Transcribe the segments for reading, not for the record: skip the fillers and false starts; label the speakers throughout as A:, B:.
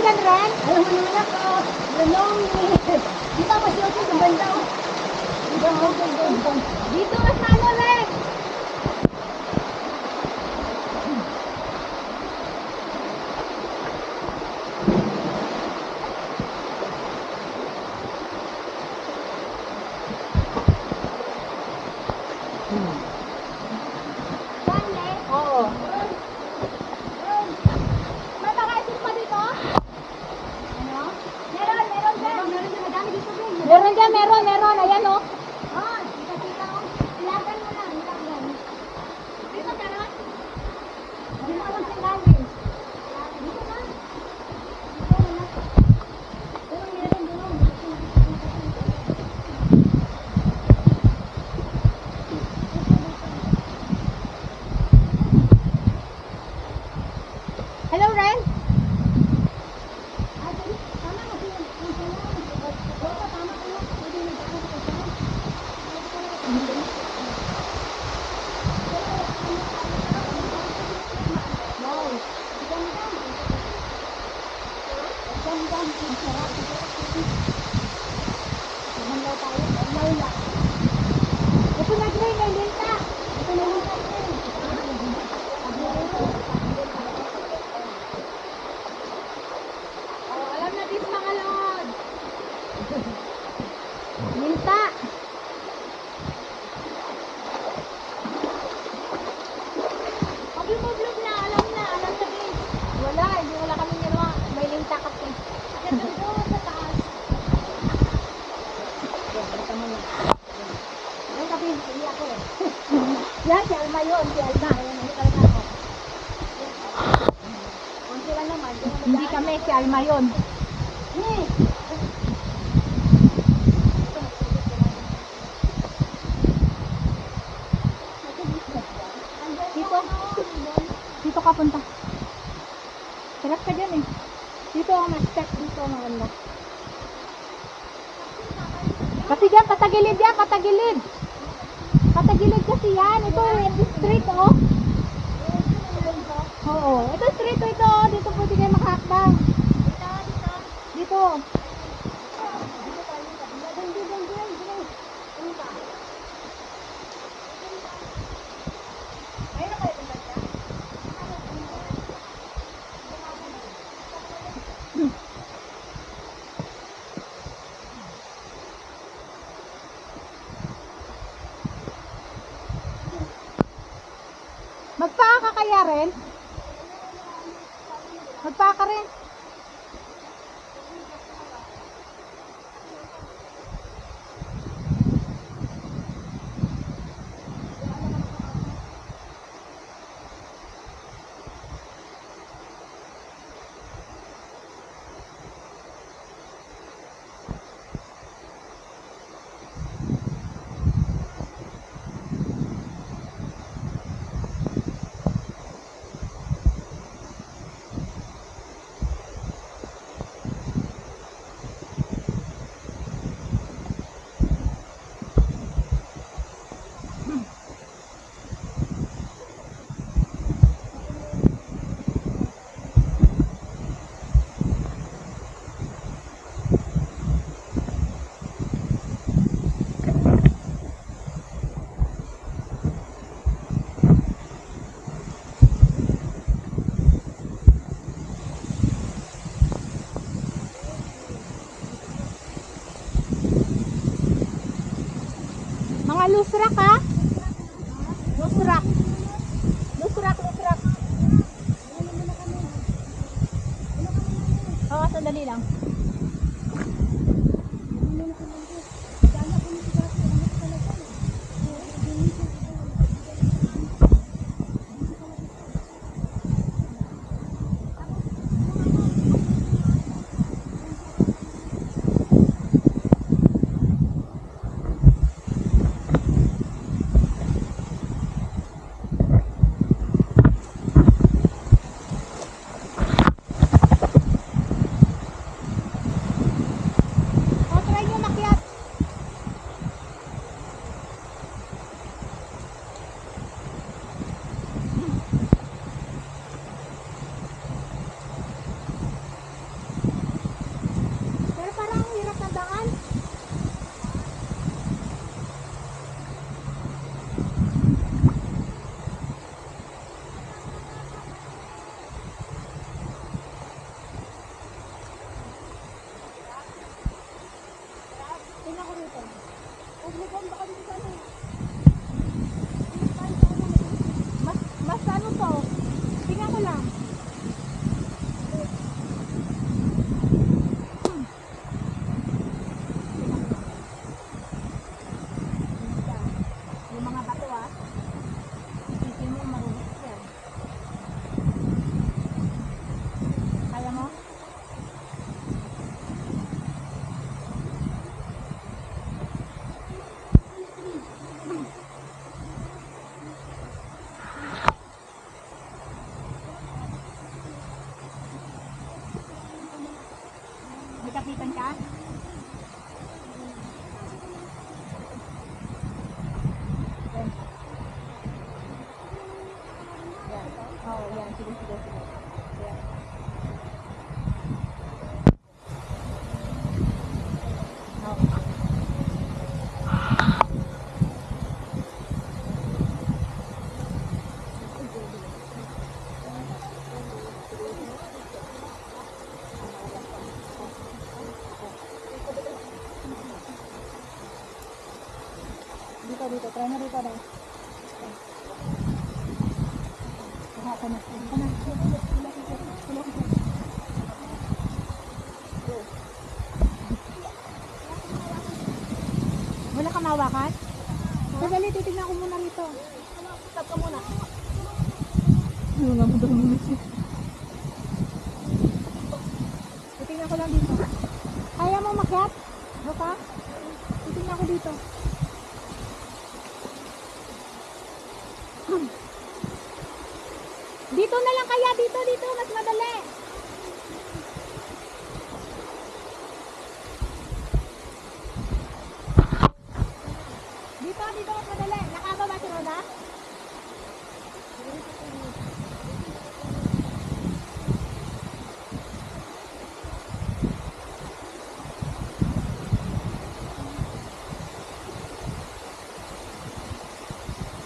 A: dyan, Ren?
B: Alam mo naman ako. Lalong. Dito ako siya sa banda.
A: Dito mas ano, Ren? Oo. May makaisip pa dito? Ano? Meron madami dito. Meron. Ayan, oh. Oh, kita. Ilagan mo lang, ilagan. Dito ka na? Hindi mo alam sa ilalim. Dito na. Pero meron doon. Hello, Ren? Ito na, Gray, may linta. Ito na linta, Gray. Oh, alam na din mga lord. Linta. Pag lumublob na, alam na din. Wala kami ginawa. May linta kasi. Ito doon sa taas. Yung sabi, hindi ako eh. Yan, si Alma yun. Si Alma. Ayan, hindi talaga ako. Konti lang naman. Hindi kami, si Alma yun. Dito ka punta. Sarap ka dyan eh. Dito ako ma-step. Dito maganda. Kasi dyan, katagilid yan, katagilid. Katagilid kasi yan. Ito, street, oh. Oo. Ito, street, ito. Dito pwede kayo makakbang. Dito. Magpaa ka kaya rin? Magpaa ka rin? Mga lusrak ha? Lusrak. Oo, sandali lang. ka? Yan. Yan. Oo, yan. Sige, sige, sige. Yan. Oo. Dito. Try na dito daw. Ako na. Wala ka mawakan? Sadali, titignan ko muna rito. Stop ka muna. Wala mo daw muna siya. Titignan ko lang dito. Kaya mo makyat? Baka? Titignan ko dito. Dito na lang kaya, dito, mas madali. Dito, mas madali. Nakababa si Roda?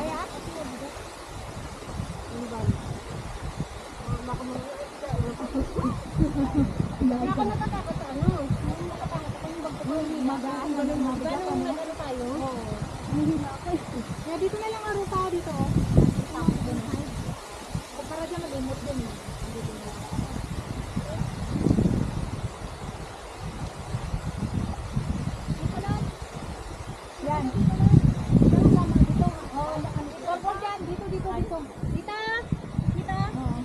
A: Kaya? Kaya ako natatakot sa ano? Natatakot ako yung magaan. Ganun nagano tayo? Oo. Kaya dito na lang ang ruta dito. Takot din. O para dyan malimot din. Dito na lang. Dito lang. Yan. Dito lang. Dito. Oo. Dito dyan. Dito. Dito. Dito. Dito. Oo.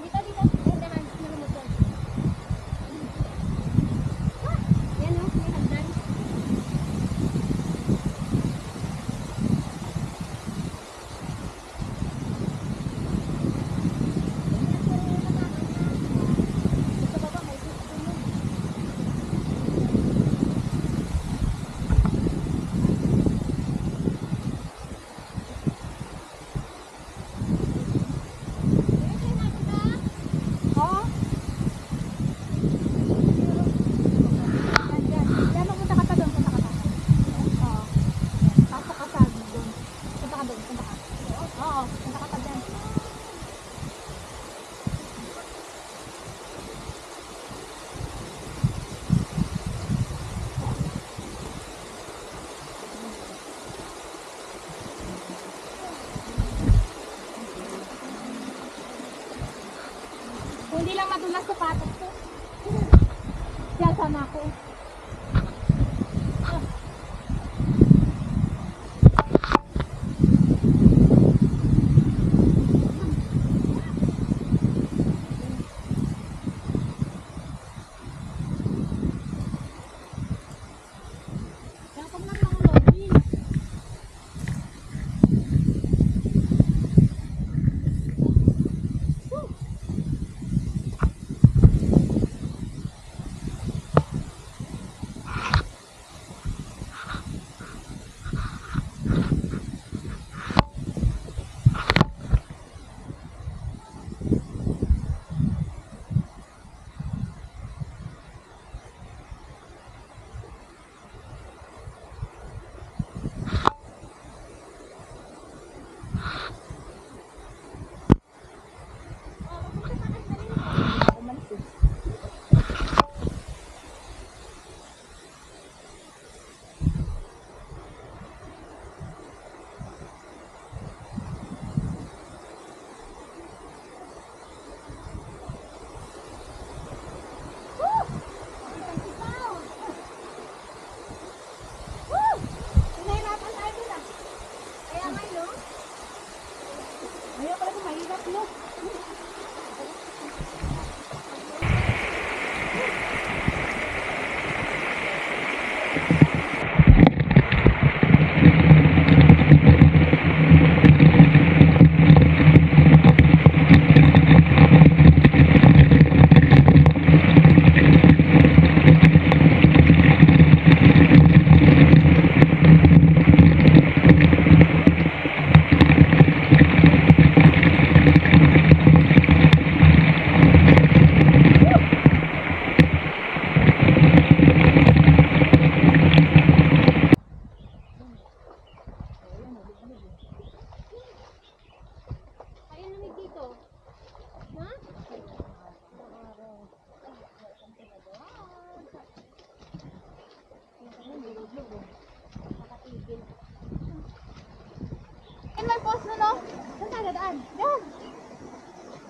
A: Dito. Dahan. Malimot dyan. Yan o. May hagdan. Kung hindi lang madulas sa patok ko. Kaya sana ako. Ayaw pala kung mahirap, no? Saan tayo dadaan? Yan.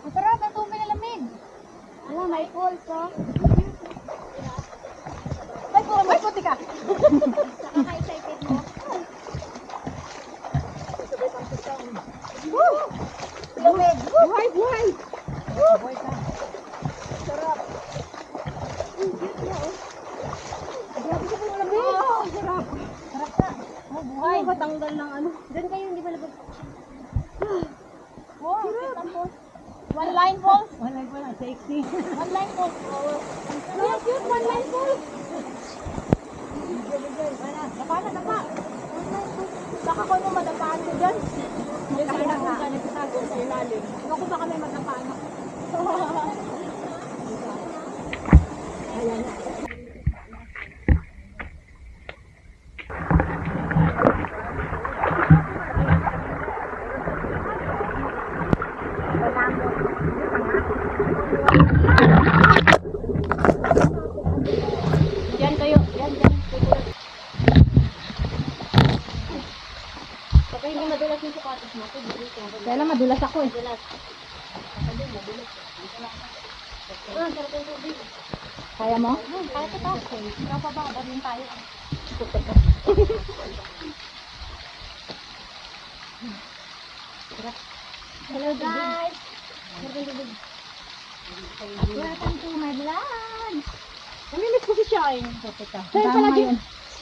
A: Ang sarap, ang tubig na lamig.
B: Ala, may falls, oh.
A: Ay, puro may puti ka.
B: Nakaka-excited mo.
A: Woo! Lamig. Buhay, buhay. Buhay ka. Sarap. Grabe ka pala lamig. Oh, sarap. Sarap ka. Oh, buhay.
B: Katanggal ng ano. Diyan kayo, hindi ba labag?
A: Wow, sarap. One line falls.
B: Wala ko na, sexy.
A: One line falls. Ang cute, one line falls. Dapa na, dapa. Baka ko nung madapaan ko dyan. Yung sana kung ka nagsasago sa ilalim. Ako baka may madapaan ako. Ayan. Yan kayo. Yan.
B: Kapag hindi madulas yung sapatos mo, pwede dito.
A: Kaya lang madulas ako eh.
B: Madulas.
A: Kaya mo?
B: Kaya ko to. Ikaw pa ba? Barin tayo.
A: Hello guys. Welcome to my vlog. Namimiss ko si Shine. Shine pala din.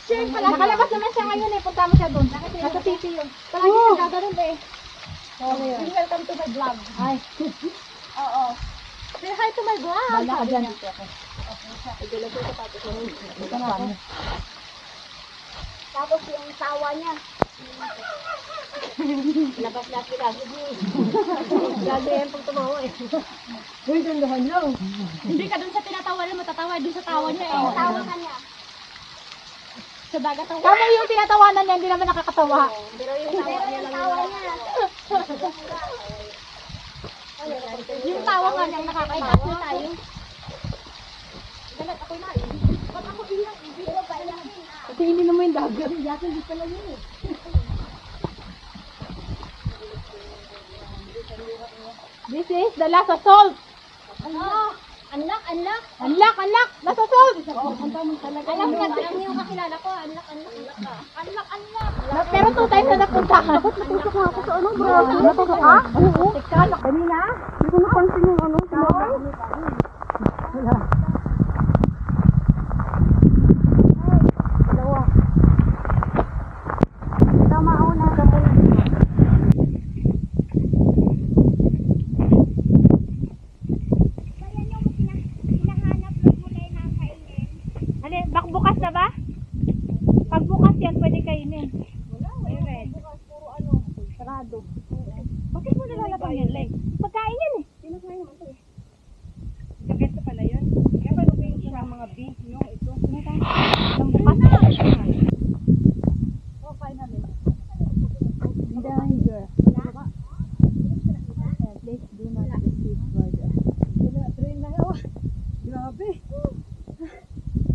A: Shine pala. Nakalabas naman siya ngayon eh. Punta mo siya doon. Nasa TV yun. Palagi siya gagano'n eh. Sorry. Welcome to my vlog. Hi. Oo. Say hi to my vlog. Bala ka dyan. Tapos yung tawa niya.
B: Labas lahat kita. Gabi yan pag tumawa eh.
A: Uy, dandahan lang. Hindi ka dun sa tinatawa na matatawa. Dun sa tawa niya eh.
B: Tawa ka niya.
A: Sa dagat ang kamo yung tinatawanan niya, hindi naman nakakatawa.
B: Pero yung tawa niya lang
A: tawa niya. Yung tawa nga niyang nakakatawa.
B: tayo.
A: Dalat ako na eh. Ba't ako ilang ibig ko pa ilang kasi ininom mo yung dagat. Yakin di pala yun eh. This is the last assault.
B: Ano? Unlock.
A: Unlock! Last assault!
B: Alam mo yung kakilala ko. Unlock ka.
A: Pero 2 times na napuntahan. Natusok nga ako sa ano, bro. Natusok ka? Oo. Teka, kanina? Hindi ko napansin yung ano. Wala. Dalawa. Tama ako na. Bukas na ba? Pag bukas yan, pwede kainin. Sarado. Bakit mo nilalabang yan, Lay? Pagkain yan eh. Pinakain mo ito eh. Gaganda pala yun. Kaya pa nung siya mga beef, no? Ito. Nang bukas na. Oh, finally. Danger. Please do not proceed further. Train na yun. Grabe.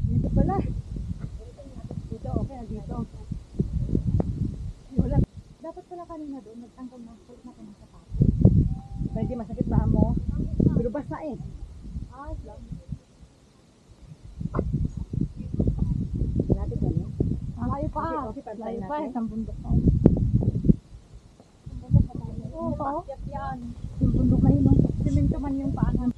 A: Dito pala. Dito, okay, dito. Wala. Dapat pala kanina doon, nagtanggal na suot na ng sapatos. Hindi masakit ba mo? Pero basta eh. Lang. Lapit ba niyo? Layo pa. Layo pa, isang bundok pa. Oo. Yung bundok na yun, simento man yung paanan.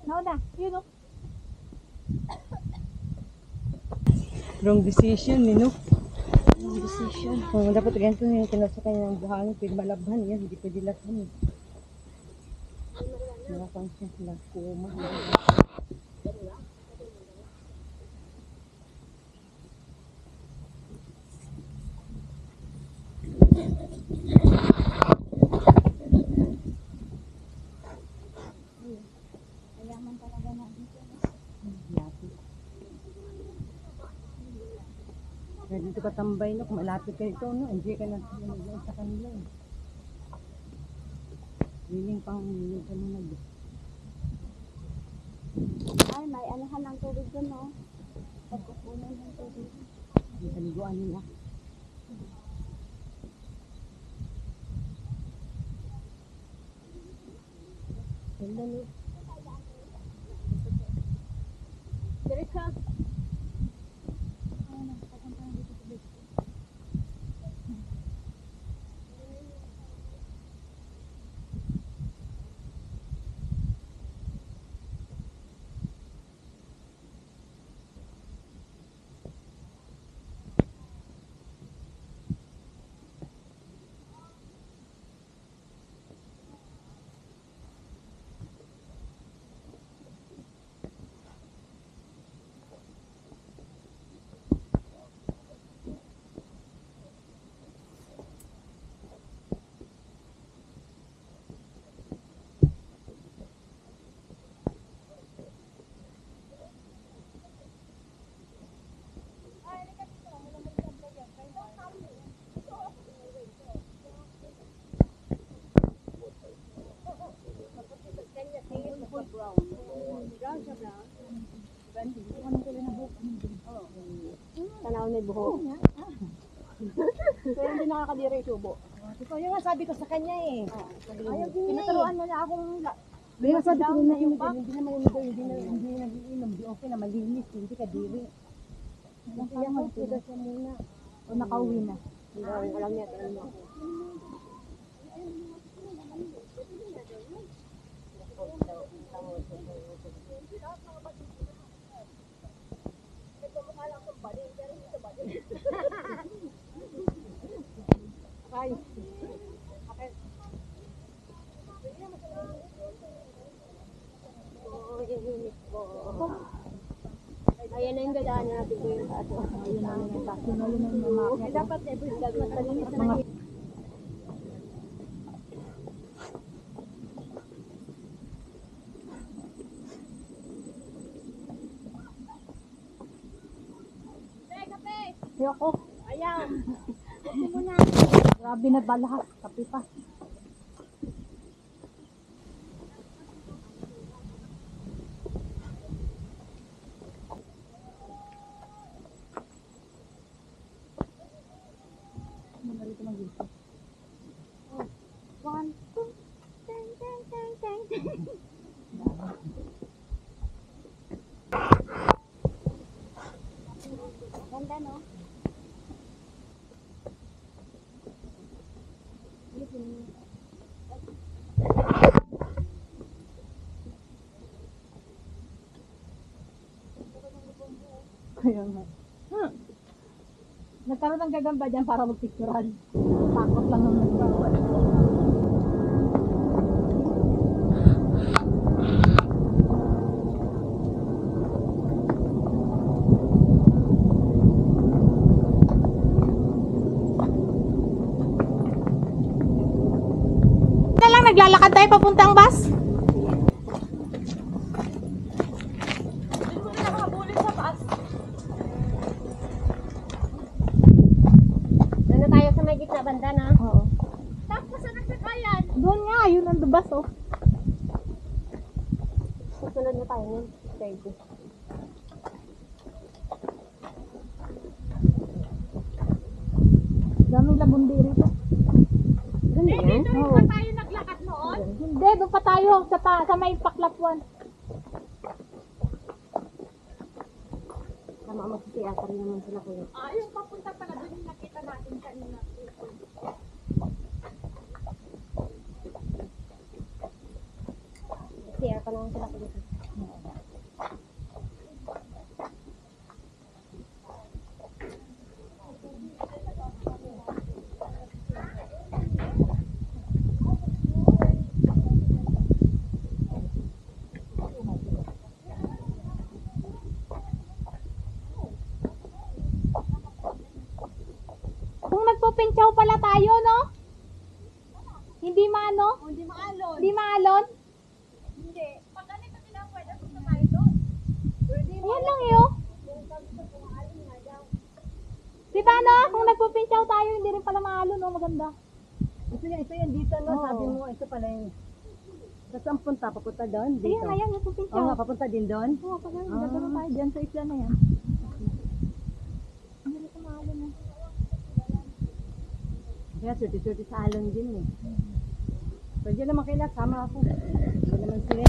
A: Nauna, yun o.
B: Wrong decision, no? Wrong decision. Oh, dapat ganito yung kinasakay ng buhangin. Pwede malabhan yan. Hindi pwede labhan. Malabhan siya. Lakuma.
A: Ayaman talaga na dito.
B: Lapit. Kaya dito ka tambay, no? Kung malapit ka ito, no? Hindi ka na sa kanila. Wiling ka na nag.
A: Ay, may anahan ng tubig doon, no? Pagkukunan ng tubig.
B: Yung paliguan nila. Ganda, no?
A: Diretso.
B: Tanaw na buhok.
A: Kaya hindi nakakadiri yung subo.
B: Ito yung nga sabi ko sa kanya eh.
A: Ayaw din niya. Tinuturuan mo na akong
B: Kaya nga sabi ko
A: down
B: na
A: na yung back.
B: hindi naman uminom, hindi nag-iinom, di okay na malinis, hindi ka diri.
A: Kaya mo, sila siya muna. O nakauwi na.
B: Alam niya, alam mo.
A: Ay.
B: Ayan na yung gadaan natin ko yung ato.
A: Ayun na yung taxi na yun ang mamakya.
B: Dapat every gagawin malinis na
A: Mga Yoko.
B: Ayaw. Kasi mo na.
A: Grabe na balahas. Kapi pa. One, two, teng, teng, teng, teng, teng. Ganda, no? Kaya nga. Nagkaroon ng gagamba dyan para magpicturan. Takot lang ang nagkaroon. Na lang naglalakad tayo papuntang bus.
B: Ano tayo sa may gitna banda na?
A: Oo.
B: Tapos sa nagsakayan.
A: Doon nga, yun ang bus oh.
B: Susunod na tayo nun. Thank you.
A: Daming labundi rito.
B: Ganda yan?
A: Oo.
B: Tayo naglakad noon?
A: Hindi, doon pa tayo sa may paklapwan.
B: Tama, magsisiyasa rin naman sila kuya.
A: Yung papunta pala doon yung nakita natin kanina.
B: Magsisiyasa naman sila kuya.
A: magpupintsaw pala tayo, no? Hindi maano? Hindi maalon. Hindi maalon? Hindi. Pag ganito sila, pwede punta tayo doon. Ayan lang yun. Di ba, no? Kung nagpupintsaw tayo, hindi rin pala maalon, no? Maganda.
B: Ito yan dito, no? Sabi mo, ito pala yung... Tapos ang punta, papunta doon, dito.
A: Ayan, nagpupintsaw.
B: Oo nga, papunta din doon.
A: Oo, pag gagawin tayo dyan sa isla na yan. Hindi rin maalon, no?
B: Kaya surti-surti sa alon din eh. Pwede naman kaila, sama ako. Pwede naman sila.